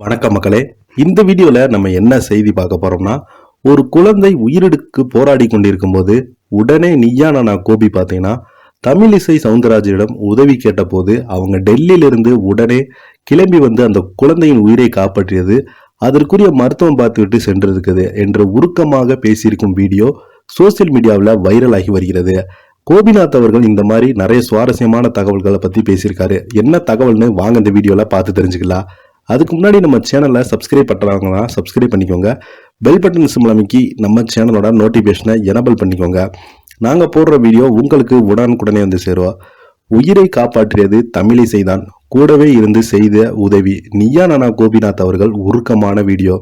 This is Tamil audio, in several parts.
வணக்கம் மக்களே. இந்த வீடியோல நம்ம என்ன செய்தி பார்க்க போறோம்னா, ஒரு குழந்தை உயிரெடுக்கு போராடி கொண்டிருக்கும் போது உடனே நீயா நானா கோபி பார்த்தீங்கன்னா தமிழிசை சவுந்தரராஜனிடம் உதவி கேட்ட போது அவங்க டெல்லியிலிருந்து உடனே கிளம்பி வந்து அந்த குழந்தையின் உயிரை காப்பாற்றியது, அதற்குரிய மருத்துவம் பார்த்துவிட்டு சென்றிருக்குது என்று உருக்கமாக பேசியிருக்கும் வீடியோ சோசியல் மீடியாவில் வைரல் ஆகி வருகிறது. கோபிநாத் அவர்கள் இந்த மாதிரி நிறைய சுவாரஸ்யமான தகவல்களை பத்தி பேசியிருக்காரு. என்ன தகவல்னு வாங்க இந்த வீடியோல பார்த்து தெரிஞ்சுக்கலாம். அதுக்கு முன்னாடி நம்ம சேனலை சப்ஸ்கிரைப் பண்ணுறாங்கன்னா சப்ஸ்கிரைப் பண்ணிக்கோங்க. பெல் பட்டன் சிம்பிள் அமைக்கி நம்ம சேனலோட நோட்டிஃபிகேஷனை எனபிள் பண்ணிக்கோங்க. நாங்கள் போடுற வீடியோ உங்களுக்கு உடனுக்குடனே வந்து சேருவோம். உயிரை காப்பாற்றியது தமிழிசை தான், கூடவே இருந்து செய்த உதவி. நீயா நானா கோபிநாத் அவர்கள் உருக்கமான வீடியோ.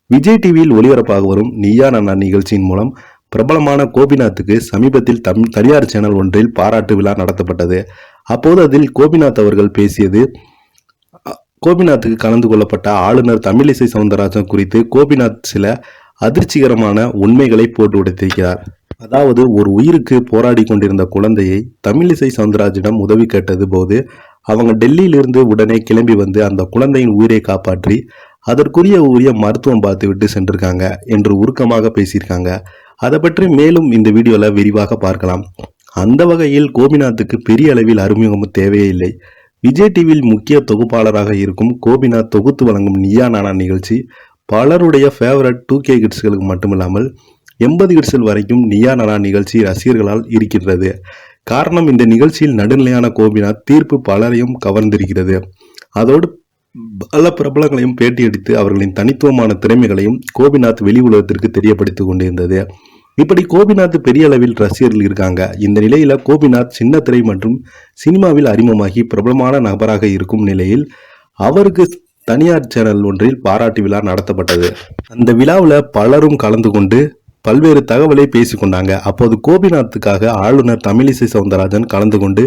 விஜய் டிவியில் ஒளிபரப்பாக வரும் நீயா நானா நிகழ்ச்சியின் மூலம் பிரபலமான கோபிநாத்துக்கு சமீபத்தில் தனியார் சேனல் ஒன்றில் பாராட்டு விழா நடத்தப்பட்டது. அப்போது அதில் கோபிநாத் அவர்கள் பேசியது, கோபிநாத்துக்கு கலந்து கொள்ளப்பட்ட ஆளுநர் தமிழிசை சவுந்தரராஜன் குறித்து கோபிநாத் சில அதிர்ச்சிகரமான உண்மைகளை போட்டு உடைத்திருக்கிறார். அதாவது, ஒரு உயிருக்கு போராடி கொண்டிருந்த குழந்தையை தமிழிசை சவுந்தரராஜனிடம் உதவி கேட்டது போது அவங்க டெல்லியிலிருந்து உடனே கிளம்பி வந்து அந்த குழந்தையின் உயிரை காப்பாற்றி அதற்குரிய மருத்துவம் பார்த்து விட்டு சென்றிருக்காங்க என்று உருக்கமாக பேசியிருக்காங்க. அதை பற்றி மேலும் இந்த வீடியோல விரிவாக பார்க்கலாம். அந்த வகையில் கோபிநாத்துக்கு பெரிய அளவில் அறிமுகமும் தேவையே இல்லை. விஜய் டிவியில் முக்கிய தொகுப்பாளராக இருக்கும் கோபிநாத் தொகுத்து வழங்கும் நீயா நானா நிகழ்ச்சி பலருடைய ஃபேவரட் 2K கிட்ஸ்களுக்கு மட்டுமில்லாமல் 80 கிட்ஸ்கள் வரைக்கும் நீயா நானா நிகழ்ச்சி ரசிகர்களால் இருக்கின்றது. காரணம், இந்த நிகழ்ச்சியில் நடுநிலையான கோபிநாத் தீர்ப்பு பலரையும் கவர்ந்திருக்கிறது. அதோடு பல பிரபலங்களையும் பேட்டியடித்து அவர்களின் தனித்துவமான திறமைகளையும் கோபிநாத் வெளி உலகத்திற்கு தெரியப்படுத்திக் கொண்டிருந்தது. இப்படி கோபிநாத் பெரிய அளவில் ரசிகர்கள் இருக்காங்க. இந்த நிலையில கோபிநாத் சின்ன திரை மற்றும் சினிமாவில் அறிமுகமாகி பிரபலமான நபராக இருக்கும் நிலையில் அவருக்கு தனியார் சேனல் ஒன்றில் பாராட்டு விழா நடத்தப்பட்டது. அந்த விழாவில் பலரும் கலந்து கொண்டு பல்வேறு தகவலை பேசிக்கொண்டாங்க. அப்போது கோபிநாத்துக்காக ஆளுநர் தமிழிசை சவுந்தரராஜன் கலந்து கொண்டு,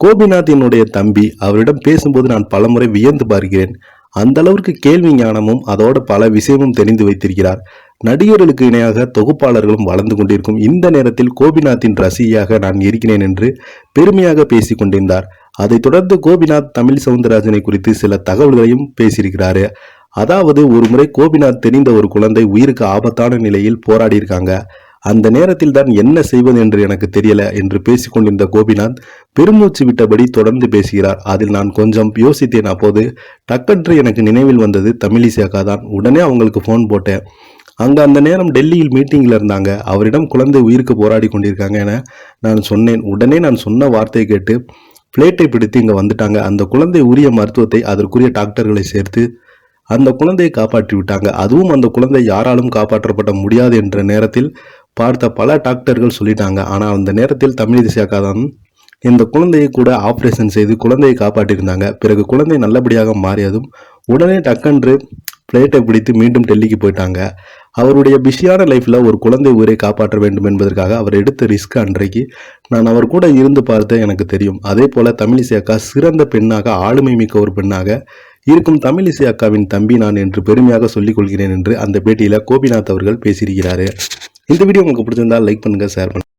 கோபிநாத் என்னுடைய தம்பி, அவரிடம் பேசும்போது நான் பலமுறை வியந்து பார்க்கிறேன். அந்த அளவிற்கு கேள்வி ஞானமும் அதோடு பல விஷயமும் தெரிந்து வைத்திருக்கிறார். நடிகர்களுக்கு இணையாக தொகுப்பாளர்களும் வளர்ந்து கொண்டிருக்கும் இந்த நேரத்தில் கோபிநாத்தின் ரசிகையாக நான் இருக்கிறேன் என்று பெருமையாக பேசிக் கொண்டிருந்தார். அதைத் தொடர்ந்து கோபிநாத் தமிழ் சவுந்தரராஜனை குறித்து சில தகவல்களையும் பேசியிருக்கிறாரு. அதாவது, ஒரு முறை கோபிநாத் தெரிந்த ஒரு குழந்தை உயிருக்கு ஆபத்தான நிலையில் போராடி இருக்காங்க. அந்த நேரத்தில் தான் என்ன செய்வது என்று எனக்கு தெரியல என்று பேசிக்கொண்டிருந்த கோபிநாத் பெருமூச்சு விட்டபடி தொடர்ந்து பேசுகிறார். அதில் நான் கொஞ்சம் யோசித்தேன். அப்போது டக்கென்று எனக்கு நினைவில் வந்தது தமிழிசை அக்கா தான். உடனே அவங்களுக்கு ஃபோன் போட்டேன். அங்கே அந்த நேரம் டெல்லியில் மீட்டிங்கில் இருந்தாங்க. அவரிடம் குழந்தை உயிருக்கு போராடி கொண்டிருக்காங்க என நான் சொன்னேன். உடனே நான் சொன்ன வார்த்தையை கேட்டு பிளேட்டை பிடித்து இங்கே வந்துட்டாங்க. அந்த குழந்தை உரிய மருத்துவத்தை அதற்குரிய டாக்டர்களை சேர்த்து அந்த குழந்தையை காப்பாற்றி விட்டாங்க. அதுவும் அந்த குழந்தை யாராலும் காப்பாற்றப்பட முடியாது என்ற நேரத்தில் பார்த்த பல டாக்டர்கள் சொல்லிட்டாங்க. ஆனால் அந்த நேரத்தில் தமிழிசை அக்கா தான் இந்த குழந்தையை கூட ஆப்ரேஷன் செய்து குழந்தையை காப்பாற்றியிருந்தாங்க. பிறகு குழந்தை நல்லபடியாக மாறியதும் உடனே டக்கென்று பிளேட்டை பிடித்து மீண்டும் டெல்லிக்கு போயிட்டாங்க. அவருடைய பிஸியான லைஃப்ல ஒரு குழந்தை உயிரை காப்பாற்ற வேண்டும் என்பதற்காக அவர் எடுத்த ரிஸ்க் அன்றைக்கு நான் அவர் கூட இருந்து பார்த்த எனக்கு தெரியும். அதே போல தமிழிசை அக்கா சிறந்த பெண்ணாக, ஆளுமை மிக்க ஒரு பெண்ணாக இருக்கும் தமிழிசை அக்காவின் தம்பி நான் என்று பெருமையாக சொல்லிக் கொள்கிறேன் என்று அந்த பேட்டியில கோபிநாத் அவர்கள் பேசியிருக்கிறாரு. இந்த வீடியோ உங்களுக்கு பிடிச்சிருந்தா லைக் பண்ணுங்க, ஷேர் பண்ணுங்க.